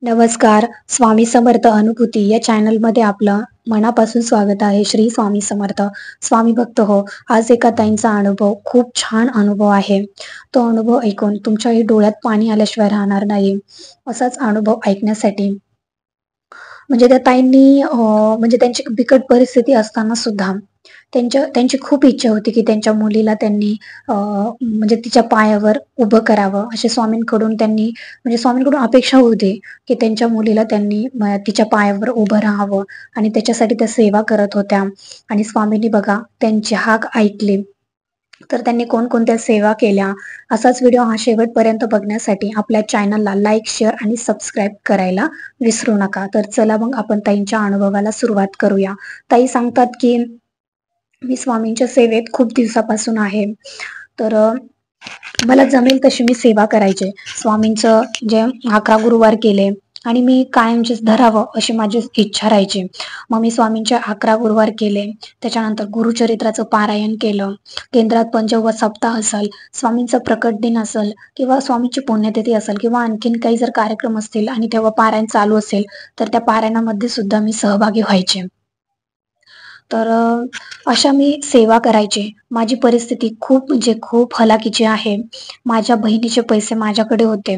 नमस्कार. स्वामी समर्थ अनुभूती या चॅनलमध्ये आपलं मनापासून स्वागत आहे. श्री स्वामी समर्थ. स्वामी भक्त हो, आज एका ताईंचा अनुभव खूप छान अनुभव आहे. तो अनुभव ऐकून तुमच्याही डोळ्यात पाणी आल्याशिवाय राहणार नाही. असाच अनुभव ऐकण्यासाठी म्हणजे त्या ताईंनी म्हणजे त्यांची बिकट परिस्थिती असताना सुद्धा त्यांची खूप इच्छा होती, की त्यांच्या मुलीला त्यांनी म्हणजे तिच्या पायावर उभं करावं. असे स्वामींकडून त्यांनी म्हणजे स्वामींकडून अपेक्षा होती, की त्यांच्या मुलीला त्यांनी तिच्या पायावर उभं राहावं आणि त्याच्यासाठी त्या सेवा करत होत्या. आणि स्वामींनी बघा त्यांची हाक ऐकली. तर त्यांनी कोणकोणत्या सेवा केल्या, असाच व्हिडिओ हा शेवटपर्यंत बघण्यासाठी आपल्या चॅनलला लाईक, शेअर आणि सबस्क्राईब करायला विसरू नका. तर चला मग आपण ताईंच्या अनुभवाला सुरुवात करूया. ताई सांगतात, की मी स्वामींच्या सेवेत खूप दिवसापासून आहे. तर मला जमेल तशी मी सेवा करायचे. स्वामींचं जे 11 गुरुवार केले आणि मी कायमचेच धरावं अशी माझी इच्छा राहायची. मग मी स्वामींचे 11 गुरुवार केले. त्याच्यानंतर गुरुचरित्राचं पारायण केलं. केंद्रात पण जेव्हा सप्ताह असेल, स्वामींचा प्रकट दिन असेल किंवा स्वामींची पुण्यतिथी असेल किंवा आणखीन काही जर कार्यक्रम असतील आणि तेव्हा पारायण चालू असेल, तर त्या पारायणामध्ये सुद्धा मी सहभागी व्हायचे. तर अशा मी सेवा करायचे. माझी परिस्थिती खूप म्हणजे खूप हलाखीची आहे. माझ्या बहिणीचे पैसे माझ्याकडे होते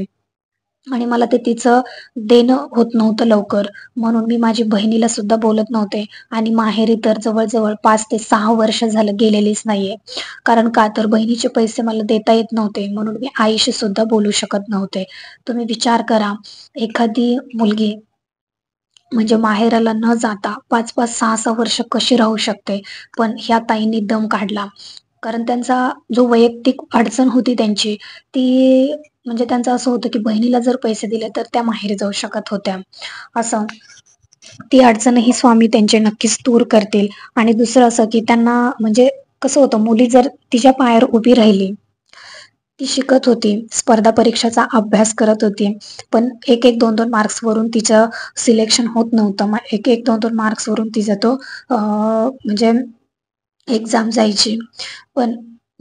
आणि मला ते तिचं देणं होत नव्हतं लवकर. म्हणून मी माझी बहिणीला सुद्धा बोलत नव्हते आणि माहेरी तर जवळ-जवळ 5 ते 6 वर्ष झालं गेलेलीच नाहीये. कारण का तर बहिणीचे पैसे मला देता येत नव्हते, म्हणून मी आईशी सुद्धा बोलू शकत नव्हते. तुम्ही विचार करा, एखादी मुलगी म्हणजे माहेराला न जाता 5-5, 6-6 वर्ष कशी राहू शकते. पण ह्या ताईंनी दम काढला. कारण त्यांचा जो वैयक्तिक अडचण होती त्यांची, ती म्हणजे त्यांचं असं होतं, की बहिणीला जर पैसे दिले तर त्या माहेरी जाऊ शकत होत्या. असं ती अडचणही स्वामी त्यांचे नक्कीच दूर करतील. आणि दुसरं असं, की त्यांना म्हणजे कसं होतं, मुली जर तिच्या पायावर उभी राहिली, ती शिकत होती, स्पर्धा परीक्षाचा अभ्यास करत होती. पण 1-1, 2-2 मार्क्सवरून तिचं सिलेक्शन होत नव्हतं. मग 1-1, 2-2 मार्क्सवरून तिचा तो म्हणजे एक्झाम जायची. पण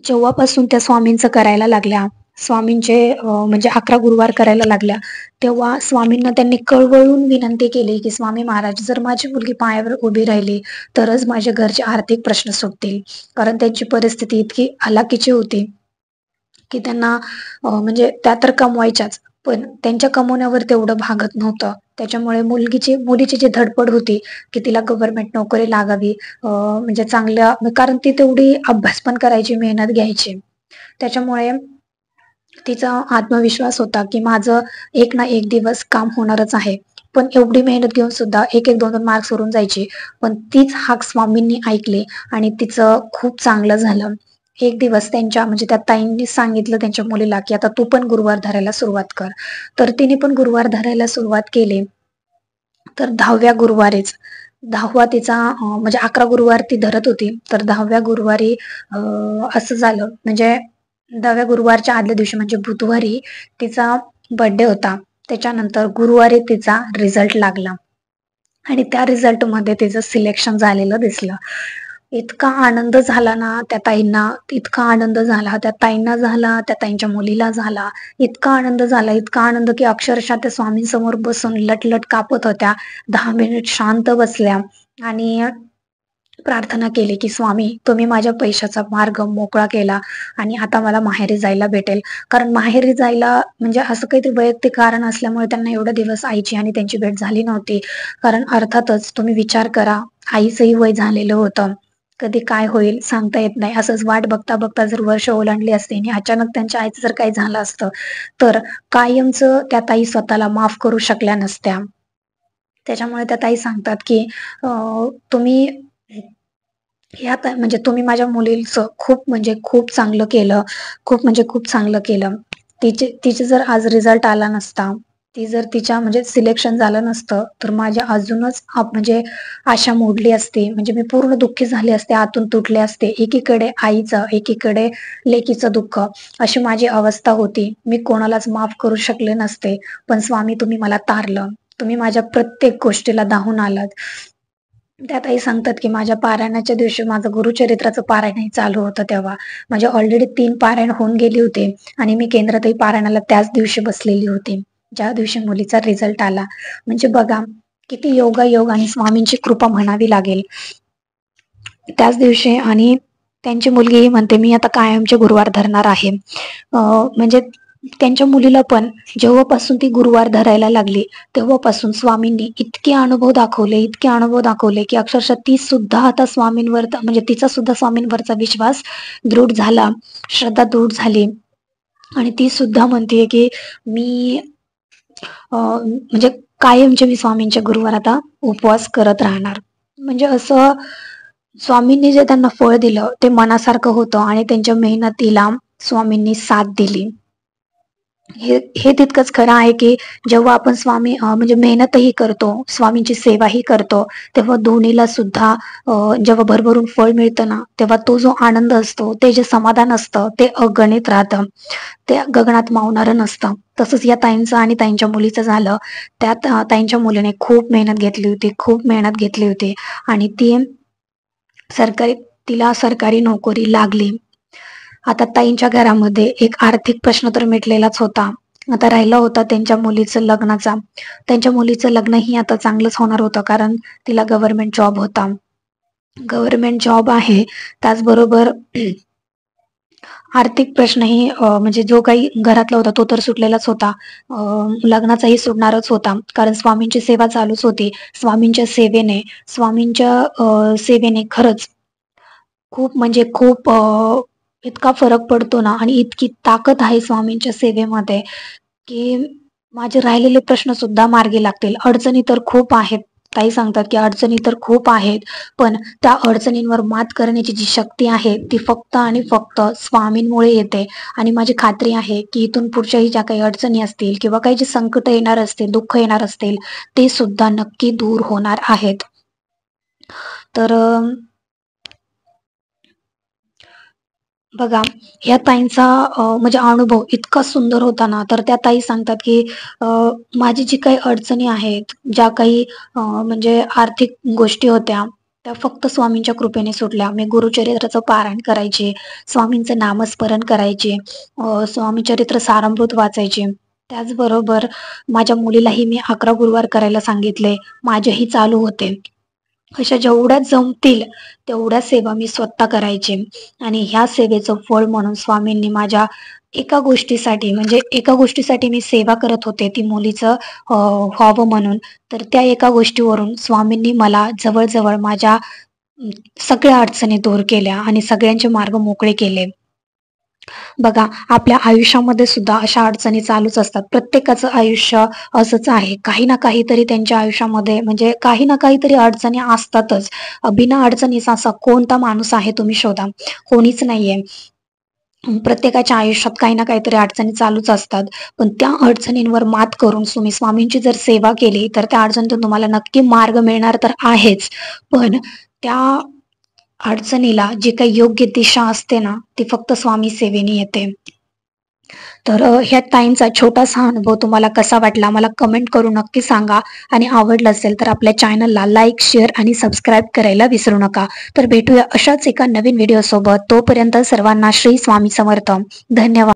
जेव्हापासून त्या स्वामींचं करायला लागल्या, स्वामींचे म्हणजे 11 गुरुवार करायला लागल्या, तेव्हा स्वामींना त्यांनी कळवळून विनंती केली, की "स्वामी महाराज, जर माझी मुलगी पायावर उभी राहिली, तरच माझ्या घरचे आर्थिक प्रश्न सुटतील." कारण त्यांची परिस्थिती इतकी हलाखीची होती, की त्यांना म्हणजे त्या तर कमवायच्याच, पण त्यांच्या कमवण्यावर तेवढं भागत नव्हतं. त्याच्यामुळे मुलीची जी धडपड होती, की तिला गव्हर्नमेंट नोकरी लागावी, म्हणजे चांगल्या कारण ती तेवढी अभ्यास पण करायची, मेहनत घ्यायची. त्याच्यामुळे तिचा आत्मविश्वास होता, की माझं एक ना एक दिवस काम होणारच आहे. पण एवढी मेहनत घेऊन सुद्धा 1-1, 2-2 मार्क्स वरून जायची. पण तीच हाक स्वामींनी ऐकली आणि तिचं खूप चांगलं झालं. एक दिवस त्यांच्या म्हणजे त्या ताईंनी सांगितलं त्यांच्या मुलीला, की "आता तू पण गुरुवार धरायला सुरुवात कर." तर तिने पण गुरुवार धरायला सुरुवात केली. तर 10व्या गुरुवारीच 10वा तिचा म्हणजे 11 गुरुवार ती धरत होती. तर 10व्या गुरुवारी असं झालं म्हणजे 10व्या गुरुवारच्या आदल्या दिवशी म्हणजे बुधवारी तिचा बर्थडे होता. त्याच्यानंतर गुरुवारी तिचा रिझल्ट लागला आणि त्या रिझल्टमध्ये तिचं सिलेक्शन झालेलं दिसलं. इतका आनंद झाला ना त्या ताईंना, इतका आनंद झाला त्या ताईंना झाला, त्या ताईंच्या मुलीला झाला. इतका आनंद झाला, इतका आनंद की अक्षरशः त्या स्वामींसमोर बसून लट कापत होत्या. 10 मिनिट शांत बसल्या आणि प्रार्थना केली, की "स्वामी, तुम्ही माझ्या पैशाचा मार्ग मोकळा केला आणि आता मला माहेरी जायला भेटेल." कारण माहेरी जायला म्हणजे असं काहीतरी वैयक्तिक कारण असल्यामुळे त्यांना एवढे दिवस आईची आणि त्यांची भेट झाली नव्हती. कारण अर्थातच तुम्ही विचार करा, आईचंही वय झालेलं होतं. कधी काय होईल सांगता येत नाही. असंच वाट बघता जर वर्ष ओलांडली असती आणि अचानक त्यांच्या आईचं जर काही झालं असतं, तर कायमचं त्या ताई स्वतःला माफ करू शकल्या नसत्या. त्याच्यामुळे त्या ताई सांगतात, की तुम्ही ह्या म्हणजे तुम्ही माझ्या मुलीचं खूप म्हणजे खूप चांगलं केलं. खूप म्हणजे खूप चांगलं केलं. तिचे जर आज रिझल्ट आला नसता, ती जर तिच्या म्हणजे सिलेक्शन झालं नसतं, तर माझ्या अजूनच म्हणजे आशा मोडली असती. म्हणजे मी पूर्ण दुःखी झाले असते, आतून तुटले असते. एकीकडे आईचं, एकीकडे लेकीचं दुःख, अशी माझी अवस्था होती. मी कोणालाच माफ करू शकले नसते. पण स्वामी तुम्ही मला तारलं. तुम्ही माझ्या प्रत्येक गोष्टीला धावून आलात. त्या ताई सांगतात, की माझ्या पारायणाच्या दिवशी माझं गुरुचरित्राचं पारायणही चालू होतं तेव्हा. म्हणजे ऑलरेडी 3 पारायण होऊन गेली होती आणि मी केंद्रातही पारायणाला त्याच दिवशी बसलेली होती. ज्या दिवशी मुलीचा रिझल्ट आला, म्हणजे बघा किती योगायोग आणि स्वामींची कृपा म्हणावी लागेल त्याच दिवशी. आणि त्यांची मुलगी म्हणते मी आता कायमचे गुरुवार धरणार आहे. म्हणजे त्यांच्या मुलीला पण जेव्हापासून ती गुरुवार धरायला लागली तेव्हापासून स्वामींनी इतके अनुभव दाखवले की अक्षरशः ती सुद्धा आता स्वामींवर, म्हणजे तिचा सुद्धा स्वामींवरचा विश्वास दृढ झाला, श्रद्धा दृढ झाली. आणि ती सुद्धा म्हणते की मी म्हणजे कायमचे मी स्वामींच्या गुरुवार आता उपवास करत राहणार. म्हणजे असं स्वामींनी जे त्यांना फळ दिलं ते मनासारखं होतं आणि त्यांच्या मेहनतीला स्वामींनी साथ दिली. हे तितकंच खरं आहे की जेव्हा आपण स्वामी म्हणजे मेहनतही करतो, स्वामींची सेवाही करतो, तेव्हा दोन्हीला सुद्धा जेव्हा भरभरून फळ मिळतं ना, तेव्हा तो जो आनंद असतो, ते जे समाधान असतं ते अगणित राहतं, ते गगनात मावणारं नसतं. तसंच या ताईंचं आणि ताईंच्या मुलीचं झालं. त्यात ताईंच्या मुलीने खूप मेहनत घेतली होती आणि ती तिला सरकारी नोकरी लागली. आता ताईंच्या घरामध्ये एक आर्थिक प्रश्न तर मिटलेलाच होता. आता राहिला होता त्यांच्या मुलीचं लग्नाचा. त्यांच्या मुलीचं लग्नही आता चांगलंच होणार होतं, कारण तिला गव्हर्नमेंट जॉब होता. गव्हर्नमेंट जॉब आहे, त्याचबरोबर आर्थिक प्रश्नही म्हणजे जो काही घरातला होता तो तर सुटलेलाच होता. लग्नाचाही सुटणारच होता, कारण स्वामींची सेवा चालूच होती. स्वामींच्या सेवेने खरंच खूप म्हणजे खूप इतका फरक पडतो ना, आणि इतकी ताकद आहे स्वामींच्या सेवेमध्ये की माझे राहिलेले प्रश्न सुद्धा मार्गी लागतील. अडचणी तर खूप आहेत, ताई सांगतात की अडचणी तर खूप आहेत, पण त्या अडचणींवर मात करण्याची जी शक्ती आहे ती फक्त आणि फक्त स्वामींमुळे येते. आणि माझी खात्री आहे की इथून पुढच्याही ज्या काही अडचणी असतील किंवा काही जे संकट येणार असतील, दुःख येणार असतील, ते सुद्धा नक्की दूर होणार आहेत. तर बघा, ह्या ताईंचा म्हणजे अनुभव इतका सुंदर होता ना, तर त्या ताई सांगतात की माझी जी काही अडचणी आहेत, ज्या काही म्हणजे आर्थिक गोष्टी होत्या, त्या फक्त स्वामींच्या कृपेने सुटल्या. मी गुरुचरित्राचं पारायण करायचे, स्वामींचं नामस्मरण करायचे, स्वामी चरित्र सारामृत वाचायचे. त्याचबरोबर माझ्या मुलीलाही मी 11 गुरुवार करायला सांगितले, माझेही चालू होते. अशा जेवढ्या जमतील तेवढ्या सेवा मी स्वतः करायचे. आणि ह्या सेवेचं फळ म्हणून स्वामींनी माझ्या एका गोष्टीसाठी मी सेवा करत होते, ती मुलीचं व्हावं म्हणून. तर त्या एका गोष्टीवरून स्वामींनी मला जवळजवळ माझ्या सगळ्या अडचणी दूर केल्या आणि सगळ्यांचे मार्ग मोकळे केले. बघा, आपल्या आयुष्यामध्ये सुद्धा अशा अडचणी चालूच असतात. प्रत्येकाचं आयुष्य असंच आहे. काही ना काहीतरी त्यांच्या आयुष्यामध्ये, म्हणजे काही ना काहीतरी अडचणी असतातच. बिना अडचणीचा असा कोणता माणूस आहे तुम्ही शोधा, कोणीच नाहीये. प्रत्येकाच्या आयुष्यात काही ना काहीतरी अडचणी चालूच असतात. पण त्या अडचणींवर मात करून तुम्ही स्वामींची जर सेवा केली तर त्या अडचणीतून तुम्हाला नक्की मार्ग मिळणार तर आहेच. पण त्या अडचणीला जी काही योग्य दिशा असते ना, ती फक्त स्वामी सेवेने येते. तर ह्या ताईंचा छोटासा अनुभव तुम्हाला कसा वाटला मला कमेंट करून नक्की सांगा. आणि आवडलं असेल तर आपल्या चॅनलला लाईक, शेअर आणि सबस्क्राईब करायला विसरू नका. तर भेटूया अशाच एका नवीन व्हिडिओ सोबत. तोपर्यंत सर्वांना श्री स्वामी समर्थ. धन्यवाद.